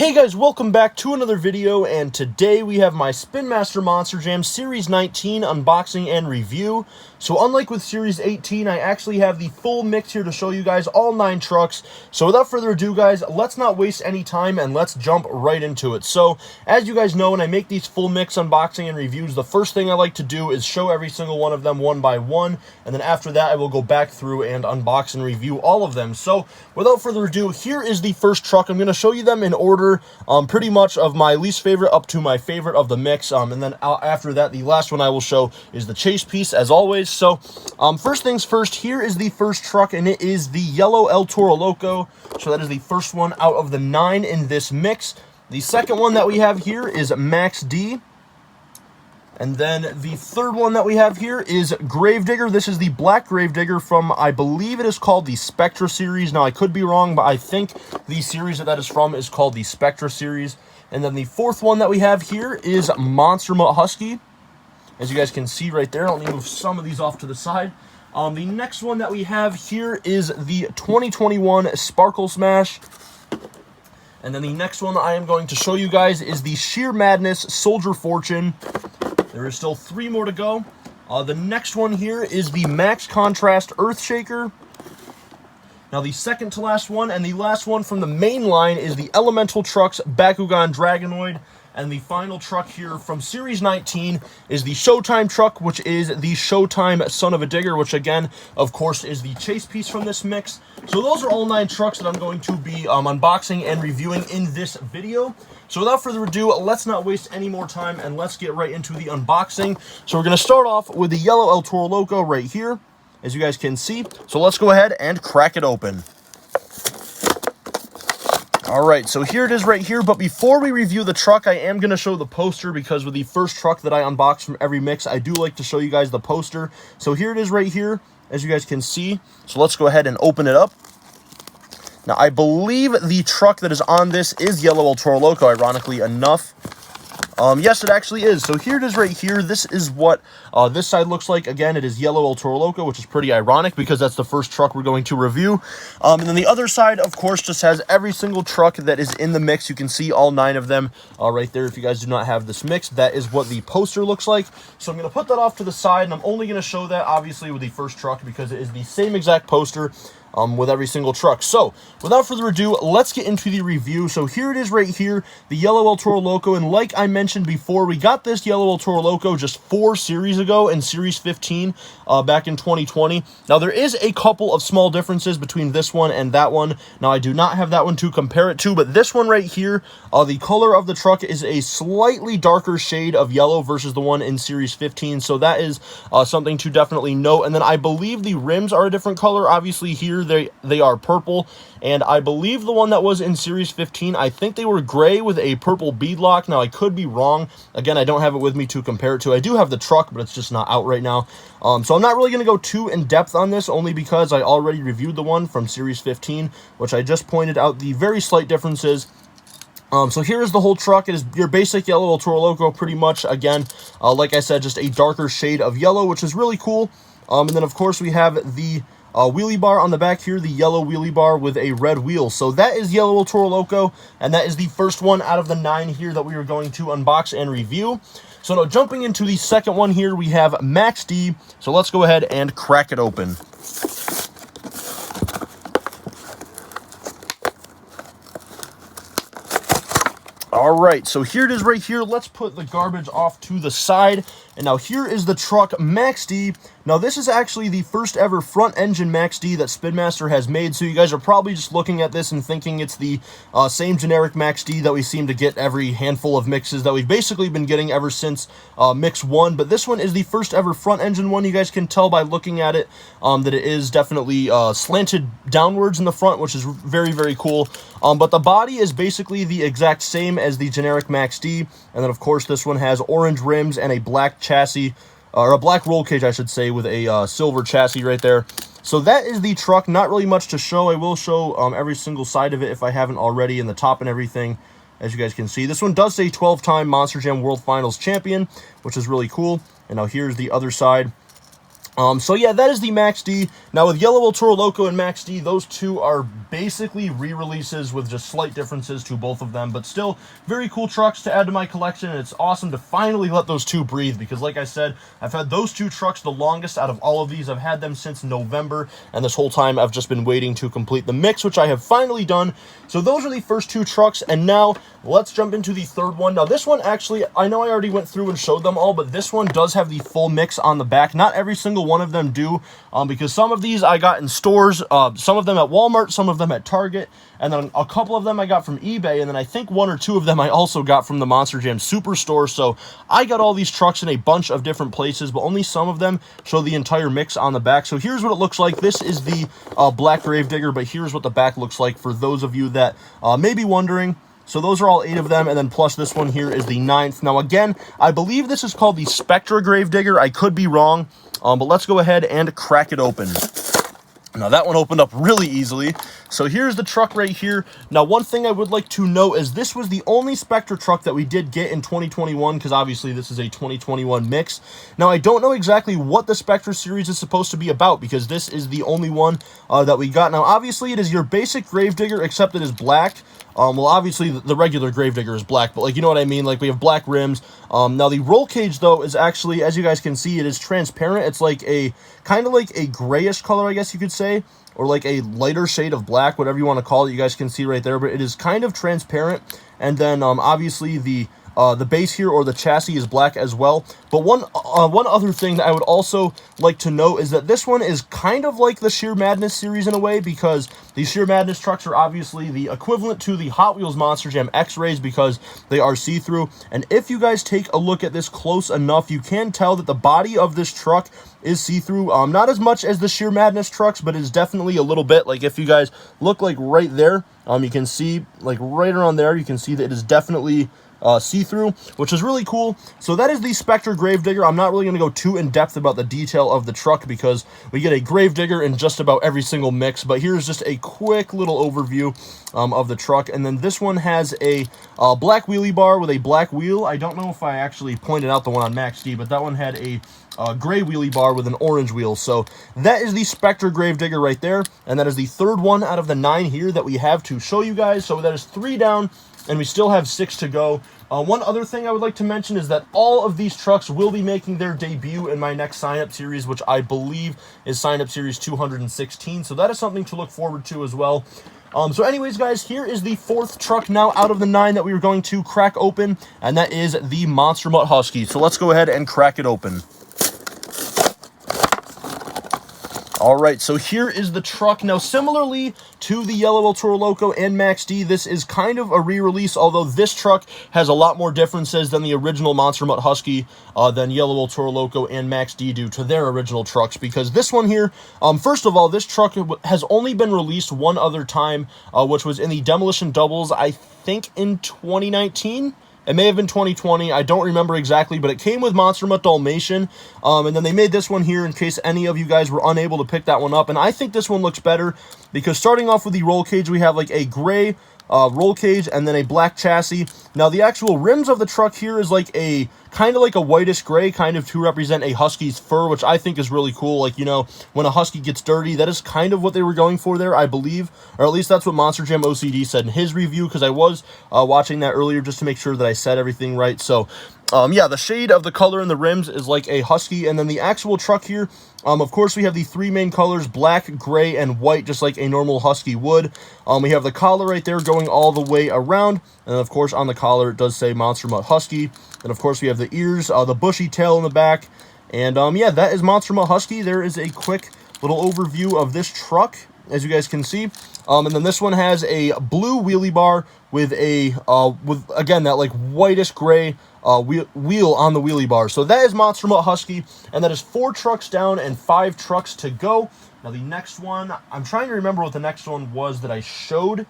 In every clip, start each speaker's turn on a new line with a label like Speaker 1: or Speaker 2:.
Speaker 1: Hey guys, welcome back to another video, and today we have my Spin Master Monster Jam Series 19 unboxing and review. So unlike with Series 18, I actually have the full mix here to show you guys all 9 trucks. So without further ado guys, let's not waste any time and let's jump right into it. So as you guys know, when I make these full mix unboxing and reviews, the first thing I like to do is show every single one of them one by one, and then after that I will go back through and unbox and review all of them. So without further ado, here is the first truck. I'm going to show you them in order, pretty much of my least favorite up to my favorite of the mix, and then after that, the last one I will show is the chase piece, as always. So, first things first, here is the first truck, and it is the yellow El Toro Loco. So that is the first one out of the 9 in this mix. The second one that we have here is Max D. And then the third one that we have here is Gravedigger. This is the black Gravedigger from, I believe it is called the Spectra series. Now, I could be wrong, but I think the series that is from is called the Spectra series. And then the fourth one that we have here is Monster Mutt Husky. As you guys can see right there, let me move some of these off to the side. The next one that we have here is the 2021 Sparkle Smash. And then the next one I am going to show you guys is the Sheer Madness Soldier Fortune. There is still 3 more to go. The next one here is the Max Contrast Earthshaker. Now the second to last one and the last one from the main line is the Elemental Trucks Bakugan Dragonoid. And the final truck here from Series 19 is the Showtime truck, which is the Showtime Son of a Digger, which again, of course, is the chase piece from this mix. So those are all 9 trucks that I'm going to be unboxing and reviewing in this video. So without further ado, let's not waste any more time and let's get right into the unboxing. So we're going to start off with the yellow El Toro Loco right here, as you guys can see. So let's go ahead and crack it open. Alright, so here it is right here, but before we review the truck, I am going to show the poster, because with the first truck that I unbox from every mix, I do like to show you guys the poster. So here it is right here, as you guys can see. So let's go ahead and open it up. Now, I believe the truck that is on this is yellow El Toro Loco, ironically enough. Yes, it actually is. So here it is right here. This is what this side looks like. Again, it is yellow El Toro Loco, which is pretty ironic because that's the first truck we're going to review. And then the other side, of course, just has every single truck that is in the mix. You can see all 9 of them right there. If you guys do not have this mix, that is what the poster looks like. So I'm going to put that off to the side, and I'm only going to show that, obviously, with the first truck because it is the same exact poster with every single truck. So without further ado, let's get into the review. So here it is right here, the yellow El Toro Loco, and like I mentioned before, we got this yellow El Toro Loco just 4 series ago in Series 15 back in 2020. Now there is a couple of small differences between this one and that one. Now I do not have that one to compare it to, but this one right here, the color of the truck is a slightly darker shade of yellow versus the one in Series 15, so that is something to definitely note. And then I believe the rims are a different color. Obviously here they are purple, and I believe the one that was in Series 15, I think they were gray with a purple beadlock. Now I could be wrong. Again, I don't have it with me to compare it to. I do have the truck, but it's just not out right now. So I'm not really going to go too in depth on this, only because I already reviewed the one from Series 15, which I just pointed out the very slight differences. So here is the whole truck. It is your basic yellow El Toro Loco, pretty much. Again, like I said, just a darker shade of yellow, which is really cool. And then, of course, we have the wheelie bar on the back here, the yellow wheelie bar with a red wheel. So that is yellow El Toro Loco, and that is the first one out of the 9 here that we are going to unbox and review. So now jumping into the second one here, we have Max D. So let's go ahead and crack it open. Alright, so here it is right here. Let's put the garbage off to the side. And now here is the truck, Max D. Now this is actually the first ever front engine Max D that Spin Master has made. So you guys are probably just looking at this and thinking it's the same generic Max D that we seem to get every handful of mixes that we've basically been getting ever since Mix 1. But this one is the first ever front engine one. You guys can tell by looking at it that it is definitely slanted downwards in the front, which is very, very cool. But the body is basically the exact same as the generic Max D. And then, of course, this one has orange rims and a black chassis, or a black roll cage, I should say, with a silver chassis right there. So that is the truck. Not really much to show. I will show every single side of it if I haven't already, in the top and everything, as you guys can see. This one does say 12-time Monster Jam World Finals champion, which is really cool. And now here's the other side. So yeah, that is the Max D. Now with Yellow Toro Loco and Max D, those two are basically re-releases with just slight differences to both of them, but still very cool trucks to add to my collection, and it's awesome to finally let those two breathe, because like I said, I've had those two trucks the longest out of all of these. I've had them since November, and this whole time I've just been waiting to complete the mix, which I have finally done. So those are the first two trucks, and now let's jump into the third one. Now this one, actually, I know I already went through and showed them all, but this one does have the full mix on the back. Not every single one of them do, because some of these I got in stores, some of them at Walmart, some of them at Target, and then a couple of them I got from eBay, and then I think one or two of them I also got from the Monster Jam Superstore. So I got all these trucks in a bunch of different places, but only some of them show the entire mix on the back. So here's what it looks like. This is the black Gravedigger, but here's what the back looks like for those of you that may be wondering. So those are all 8 of them, and then plus this one here is the 9th. Now again, I believe this is called the Spectra Gravedigger. I could be wrong, but let's go ahead and crack it open. Now that one opened up really easily. So here's the truck right here. Now one thing I would like to note is this was the only Spectra truck that we did get in 2021, because obviously this is a 2021 mix. Now I don't know exactly what the Spectra series is supposed to be about, because this is the only one that we got. Now obviously it is your basic Gravedigger, except it is black. Well, obviously the regular Gravedigger is black, but like, you know what I mean? Like, we have black rims. Now the roll cage though is actually, as you guys can see, it is transparent. It's like a kind of like a grayish color, I guess you could say, or like a lighter shade of black, whatever you want to call it. You guys can see right there, but it is kind of transparent. And then obviously the base here, or the chassis, is black as well. But one other thing that I would also like to note is that this one is kind of like the Sheer Madness series in a way, because the Sheer Madness trucks are obviously the equivalent to the Hot Wheels Monster Jam X-Rays, because they are see-through. And if you guys take a look at this close enough, you can tell that the body of this truck is see-through. Not as much as the Sheer Madness trucks, but it's definitely a little bit. Like, if you guys look like right there, you can see like right around there, you can see that it is definitely see-through, which is really cool. So that is the Spectra Gravedigger. I'm not really going to go too in-depth about the detail of the truck, because we get a Gravedigger in just about every single mix, but here's just a quick little overview of the truck. And then this one has a black wheelie bar with a black wheel. I don't know if I actually pointed out the one on Max D, but that one had a gray wheelie bar with an orange wheel. So that is the Spectra Gravedigger right there, and that is the third one out of the 9 here that we have to show you guys. So that is 3 down, and we still have 6 to go. One other thing I would like to mention is that all of these trucks will be making their debut in my next sign-up series, which I believe is sign-up series 216. So that is something to look forward to as well. So anyways, guys, here is the 4th truck now out of the 9 that we are going to crack open, and that is the Monster Mutt Husky. So let's go ahead and crack it open. All right, so here is the truck. Now, similarly to the Yellow Toro Loco and Max D, this is kind of a re-release, although this truck has a lot more differences than the original Monster Mutt Husky than Yellow Toro Loco and Max D do to their original trucks, because this one here, first of all, this truck has only been released one other time, which was in the Demolition Doubles, I think in 2019. It may have been 2020. I don't remember exactly, but it came with Monster Mutt Dalmatian. And then they made this one here in case any of you guys were unable to pick that one up. And I think this one looks better, because starting off with the roll cage, we have like a gray roll cage and then a black chassis. Now the actual rims of the truck here is like a kind of like a whitish gray, kind of to represent a Husky's fur, which I think is really cool. Like, you know, when a Husky gets dirty, that is kind of what they were going for there, I believe, or at least that's what Monster Jam OCD said in his review, because I was watching that earlier just to make sure that I said everything right. So yeah, the shade of the color in the rims is like a Husky, and then the actual truck here, of course, we have the 3 main colors, black, gray, and white, just like a normal Husky would. We have the collar right there going all the way around, and of course, on the collar, it does say Monster Mutt Husky. And of course, we have the ears, the bushy tail in the back, and yeah, that is Monster Mutt Husky. There is a quick little overview of this truck, as you guys can see. And then this one has a blue wheelie bar with a, again, that like whitish gray wheel on the wheelie bar. So that is Monster Mutt Husky, and that is 4 trucks down and 5 trucks to go. Now the next one, I'm trying to remember what the next one was that I showed.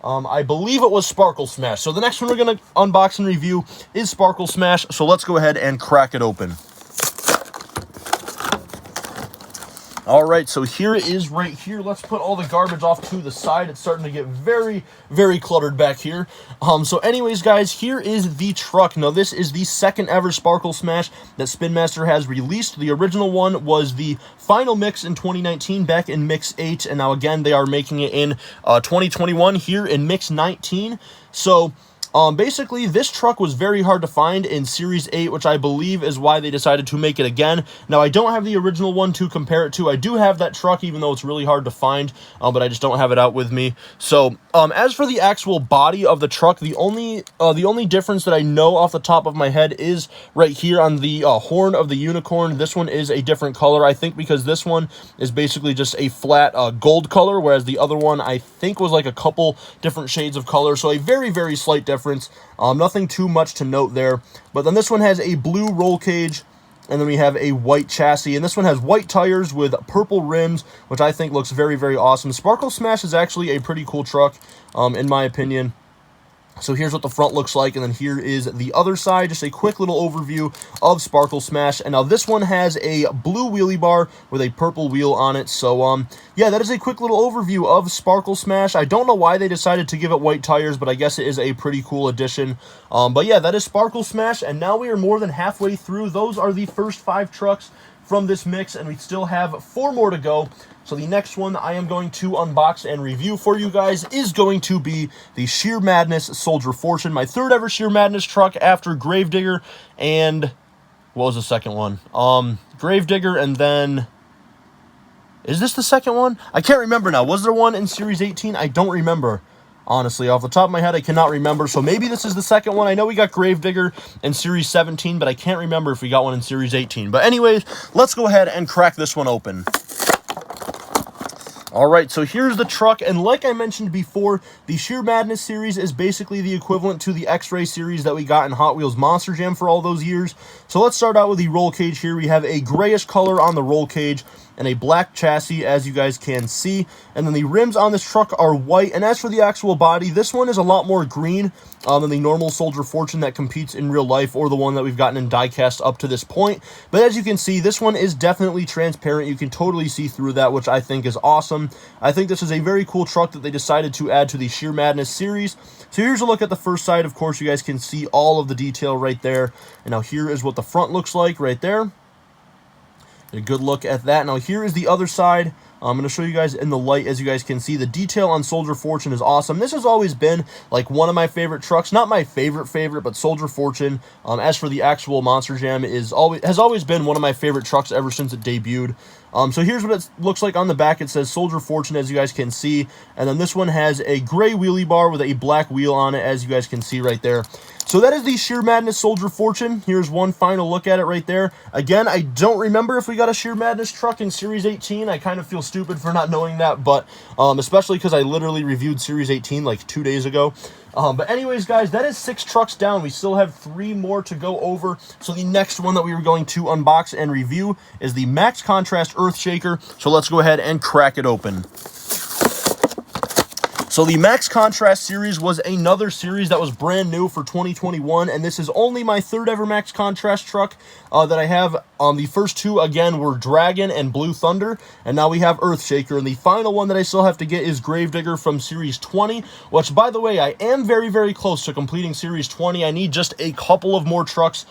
Speaker 1: I believe it was Sparkle Smash. So the next one we're going to unbox and review is Sparkle Smash. So let's go ahead and crack it open. All right, so here it is right here. Let's put all the garbage off to the side. It's starting to get very, very cluttered back here. So anyways, guys, here is the truck. Now, this is the second ever Sparkle Smash that Spin Master has released. The original one was the final mix in 2019, back in Mix 8. And now, again, they are making it in 2021 here in Mix 19. So basically, this truck was very hard to find in Series 8, which I believe is why they decided to make it again. Now, I don't have the original one to compare it to. I do have that truck, even though it's really hard to find, but I just don't have it out with me. So, as for the actual body of the truck, the only difference that I know off the top of my head is right here on the horn of the unicorn. This one is a different color, I think, because this one is basically just a flat gold color, whereas the other one, I think, was like a couple different shades of color. So, a very, very slight difference. Nothing too much to note there. But then this one has a blue roll cage, and then we have a white chassis. And this one has white tires with purple rims, which I think looks very, very awesome. Sparkle Smash is actually a pretty cool truck, in my opinion. So here's what the front looks like, and then here is the other side. Just a quick little overview of Sparkle Smash. And now this one has a blue wheelie bar with a purple wheel on it. So, yeah, that is a quick little overview of Sparkle Smash. I don't know why they decided to give it white tires, but I guess it is a pretty cool addition. But yeah, that is Sparkle Smash, and now we are more than halfway through. Those are the first 5 trucks from this mix, and we still have 4 more to go. So the next one I am going to unbox and review for you guys is going to be the Sheer Madness Soldier Fortune, my 3rd ever Sheer Madness truck after Gravedigger and what was the second one? Gravedigger, and then is this the second one? I can't remember now. Was there one in Series 18? I don't remember. Honestly, off the top of my head, I cannot remember. So maybe this is the second one. I know we got Gravedigger in Series 17, but I can't remember if we got one in Series 18. But anyways, let's go ahead and crack this one open. All right, so here's the truck, and like I mentioned before, the Sheer Madness series is basically the equivalent to the X-Ray series that we got in Hot Wheels Monster Jam for all those years. So let's start out with the roll cage here. We have a grayish color on the roll cage and a black chassis, as you guys can see. And then the rims on this truck are white. And as for the actual body, this one is a lot more green than the normal Soldier Fortune that competes in real life, or the one that we've gotten in diecast up to this point. But as you can see, this one is definitely transparent. You can totally see through that, which I think is awesome. I think this is a very cool truck that they decided to add to the Sheer Madness series. So here's a look at the first side. Of course, you guys can see all of the detail right there. And now here is what the front looks like right there. A good look at that. Now here is the other side. I'm going to show you guys in the light. As you guys can see, the detail on Soldier Fortune is awesome. This has always been like one of my favorite trucks. Not my favorite, but Soldier Fortune, as for the actual Monster Jam, has always been one of my favorite trucks ever since it debuted. So here's what it looks like on the back. It says Soldier Fortune, as you guys can see. And then this one has a gray wheelie bar with a black wheel on it, as you guys can see right there. So that is the Sheer Madness Soldier Fortune. Here's one final look at it right there. Again, I don't remember if we got a Sheer Madness truck in Series 18. I kind of feel stupid for not knowing that, but especially because I literally reviewed Series 18 like 2 days ago. But anyways, guys, that is 6 trucks down. We still have 3 more to go over. So the next one that we were going to unbox and review is the Max Contrast Earthshaker. So let's go ahead and crack it open. So the Max Contrast series was another series that was brand new for 2021, and this is only my 3rd ever Max Contrast truck that I have. The first 2, again, were Dragon and Blue Thunder, and now we have Earthshaker, and the final one that I still have to get is Gravedigger from Series 20, which, by the way, I am very, very close to completing Series 20. I need just a couple of more trucks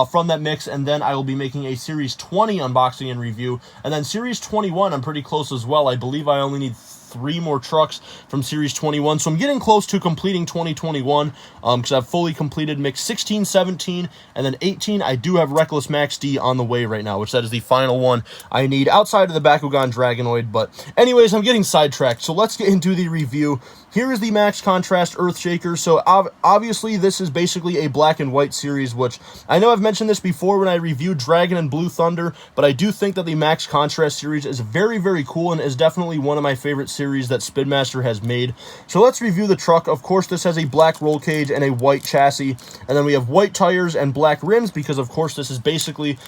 Speaker 1: from that mix, and then I will be making a Series 20 unboxing and review, and then Series 21, I'm pretty close as well. I believe I only need 3 more trucks from Series 21, so I'm getting close to completing 2021 because I've fully completed mix 16, 17, and then 18. I do have Reckless Max D on the way right now, which that is the final one I need outside of the Bakugan Dragonoid. But anyways, I'm getting sidetracked, so let's get into the review. Here is the Max Contrast Earthshaker. So obviously this is basically a black and white series, which I know I've mentioned this before when I reviewed Dragon and Blue Thunder, but I do think that the Max Contrast series is very, very cool and is definitely one of my favorite series that Spin Master has made. So let's review the truck. Of course, this has a black roll cage and a white chassis, and then we have white tires and black rims because, of course, this is basically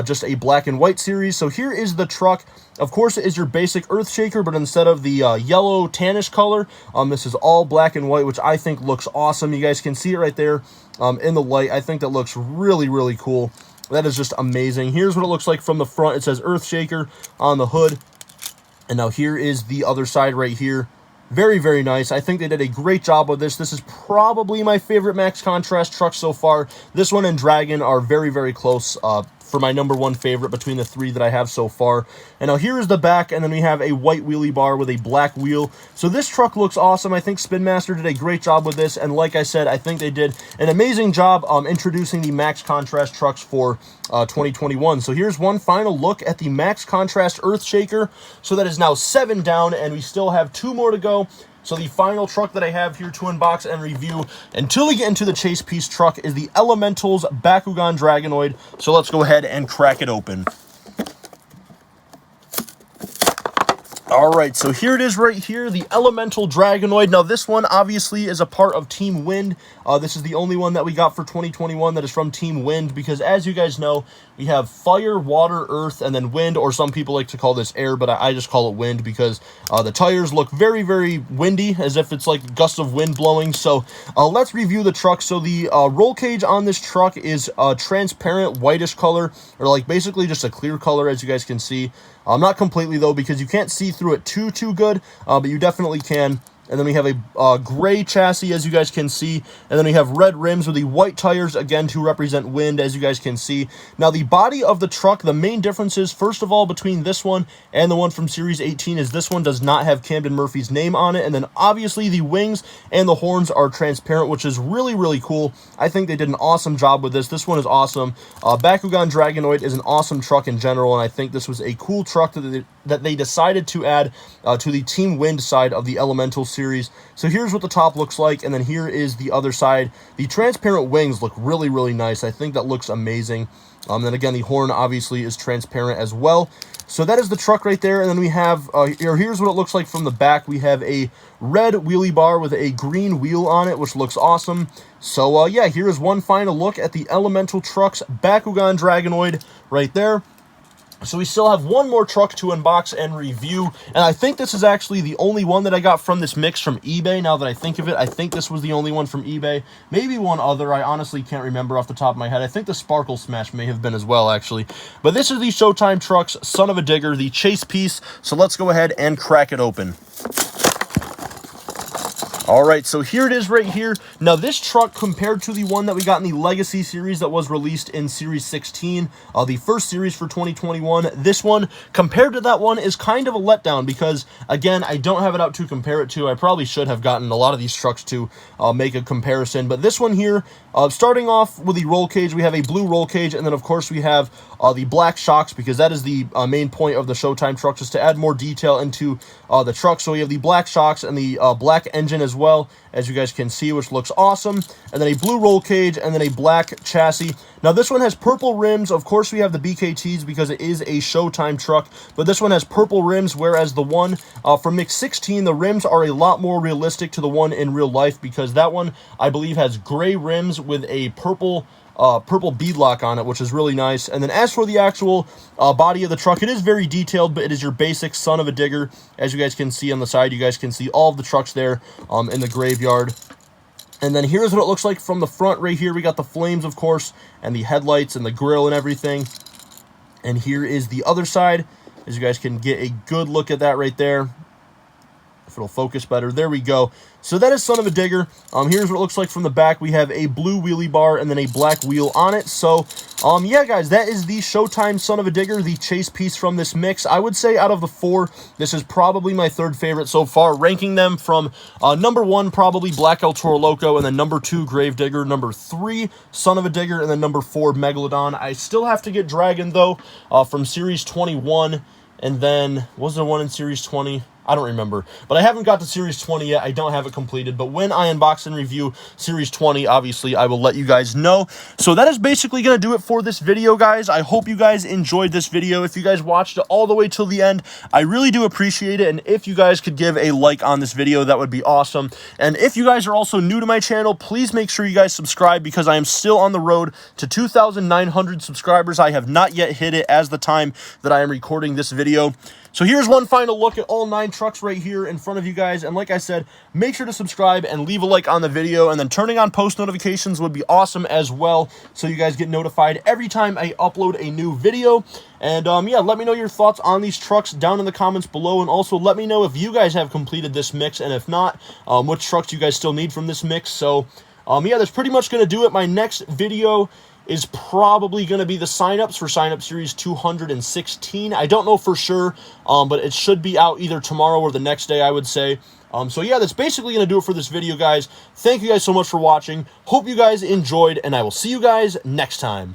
Speaker 1: just a black and white series. So here is the truck. Of course, it is your basic Earthshaker, but instead of the yellow tannish color, this is all black and white, which I think looks awesome. You guys can see it right there in the light. I think that looks really, really cool. That is just amazing. Here's what it looks like from the front. It says Earthshaker on the hood. And now here is the other side right here. Very, very nice. I think they did a great job with this. This is probably my favorite max contrast truck so far. This one and Dragon are very, very close for my #1 favorite between the 3 that I have so far. And now here is the back, and then we have a white wheelie bar with a black wheel. So this truck looks awesome. I think Spin Master did a great job with this, and like I said, I think they did an amazing job introducing the max contrast trucks for 2021. So here's one final look at the max contrast Earthshaker. So that is now 7 down, and we still have 2 more to go. So the final truck that I have here to unbox and review until we get into the chase piece truck is the Elemental's Bakugan Dragonoid. So let's go ahead and crack it open. All right, so here it is right here, the Elemental Dragonoid. Now, this one obviously is a part of Team Wind. This is the only one that we got for 2021 that is from Team Wind, because as you guys know, we have fire, water, earth, and then wind, or some people like to call this air, but I just call it wind because the tires look very, very windy, as if it's like gusts of wind blowing. So let's review the truck. So the roll cage on this truck is a transparent whitish color, or like basically just a clear color, as you guys can see. Not completely, though, because you can't see through it too good, but you definitely can. And then we have a gray chassis, as you guys can see. And then we have red rims with the white tires, again, to represent wind, as you guys can see. Now, the body of the truck, the main differences, first of all, between this one and the one from Series 18 is this one does not have Camden Murphy's name on it. And then, obviously, the wings and the horns are transparent, which is really, really cool. I think they did an awesome job with this. This one is awesome. Bakugan Dragonoid is an awesome truck in general, and I think this was a cool truck that they decided to add to the Team Wind side of the Elemental series. So here's what the top looks like, and then here is the other side. The transparent wings look really, really nice. I think that looks amazing. Then again, the horn obviously is transparent as well. So that is the truck right there, and then we have, here's what it looks like from the back. We have a red wheelie bar with a green wheel on it, which looks awesome. So yeah, here is one final look at the Elemental Trucks Bakugan Dragonoid right there. So we still have one more truck to unbox and review, and I think this is actually the only one that I got from this mix from eBay. Now that I think of it, I think this was the only one from eBay. Maybe one other, I honestly can't remember off the top of my head. I think the Sparkle Smash may have been as well, actually. But this is the Showtime Trucks Son of a Digger, the chase piece, so let's go ahead and crack it open. All right, so here it is right here. Now, this truck, compared to the one that we got in the Legacy series that was released in Series 16, the first series for 2021, this one, compared to that one, is kind of a letdown because, again, I don't have it out to compare it to. I probably should have gotten a lot of these trucks to make a comparison. But this one here, starting off with the roll cage, we have a blue roll cage, and then, of course, we have the black shocks, because that is the main point of the Showtime trucks, is to add more detail into the truck. So we have the black shocks and the black engine as well, as you guys can see, which looks awesome. And then a blue roll cage, and then a black chassis. Now, this one has purple rims. Of course, we have the BKTs because it is a Showtime truck, but this one has purple rims, whereas the one from Mix 16, the rims are a lot more realistic to the one in real life, because that one, I believe, has gray rims with a purple beadlock on it, which is really nice. And then as for the actual body of the truck, it is very detailed, but it is your basic Son of a Digger. As you guys can see on the side, you guys can see all of the trucks there in the graveyard. And then here's what it looks like from the front right here. We got the flames, of course, and the headlights and the grill and everything. And here is the other side, as you guys can get a good look at that right there. If it'll focus better. There we go. So that is Son of a Digger. Here's what it looks like from the back. We have a blue wheelie bar and then a black wheel on it. So, yeah, guys, that is the Showtime Son of a Digger, the chase piece from this mix. I would say out of the 4, this is probably my 3rd favorite so far, ranking them from number 1, probably Black El Toro Loco, and then number 2, Gravedigger, number 3, Son of a Digger, and then number 4, Megalodon. I still have to get Dragon, though, from Series 21, and then, was there one in Series 20? I don't remember, but I haven't got to Series 20 yet. I don't have it completed, but when I unbox and review Series 20, obviously, I will let you guys know. So that is basically going to do it for this video, guys. I hope you guys enjoyed this video. If you guys watched it all the way till the end, I really do appreciate it, and if you guys could give a like on this video, that would be awesome. And if you guys are also new to my channel, please make sure you guys subscribe, because I am still on the road to 2,900 subscribers. I have not yet hit it as the time that I am recording this video. So here's one final look at all 9 trucks right here in front of you guys. And like I said, make sure to subscribe and leave a like on the video. And then turning on post notifications would be awesome as well, so you guys get notified every time I upload a new video. And yeah, let me know your thoughts on these trucks down in the comments below. And also let me know if you guys have completed this mix. And if not, which trucks you guys still need from this mix. So yeah, that's pretty much going to do it. My next video is probably going to be the signups for signup series 216. I don't know for sure, but it should be out either tomorrow or the next day, I would say. So yeah, that's basically going to do it for this video, guys. Thank you guys so much for watching. Hope you guys enjoyed, and I will see you guys next time.